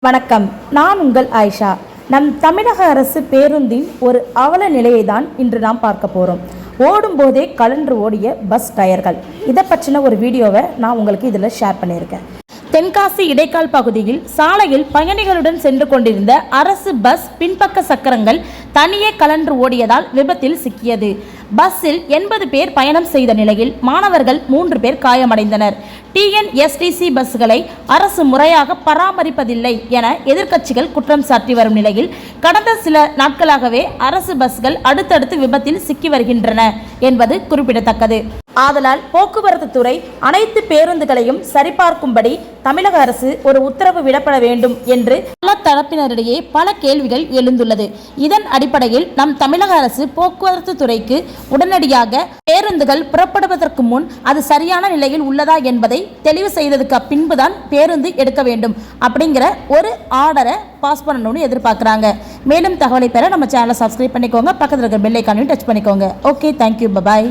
வணக்கம். நான் உங்கள் ஆயிஷா. நம் தமிழக அரசு பேருந்தின் ஒரு அவல நிலையை தான் இன்று நாம் பார்க்க போகிறோம். ஓடும்போதே கலன்று ஓடிய பஸ் டயர்கள். இதை பற்றின ஒரு வீடியோவை நான் உங்களுக்கு இதில் ஷேர் பண்ணியிருக்கேன். தென்காசி இடைக்கால் பகுதியில் சாலையில் பயணிகளுடன் சென்று கொண்டிருந்த அரசு பஸ் பின்பக்க சக்கரங்கள் தனியே கலன்று ஓடியதால் விபத்தில் சிக்கியது. பஸ்ஸில் 80 பேர் பயணம் செய்த நிலையில் மாணவர்கள் 3 பேர் காயமடைந்தனர். டிஎன்எஸ்டிசி பஸ்களை அரசு முறையாக பராமரிப்பதில்லை என எதிர்க்கட்சிகள் குற்றம் சாட்டி வரும் நிலையில் கடந்த சில நாட்களாகவே அரசு பஸ்கள் அடுத்தடுத்து விபத்தில் சிக்கி வருகின்றன என்பது குறிப்பிடத்தக்கது. ஆதலால் போக்குவரத்து துறை அனைத்து பேருந்துகளையும் சரிபார்க்கும்படி தமிழக அரசு ஒரு உத்தரவு விடப்பட வேண்டும் என்று பல தரப்பினரிடையே பல கேள்விகள் எழுந்துள்ளது. இதன் அடிப்படையில் நம் தமிழக அரசு போக்குவரத்து துறைக்கு உடனடியாக பேருந்துகள் புறப்படுவதற்கு முன் அது சரியான நிலையில் உள்ளதா என்பதை தெளிவு செய்ததுக்கு பின்புதான் பேருந்து எடுக்க வேண்டும் அப்படிங்கிற ஒரு ஆர்டரை பாஸ் பண்ணணும்னு எதிர்பார்க்குறாங்க. மேலும் தகவலை பெற நம்ம சேனலை சப்ஸ்கிரைப் பண்ணிக்கோங்க. பக்கத்தில் இருக்கிற பெல் ஐகானையும் டச் பண்ணிக்கோங்க. Okay, thank you, bye bye.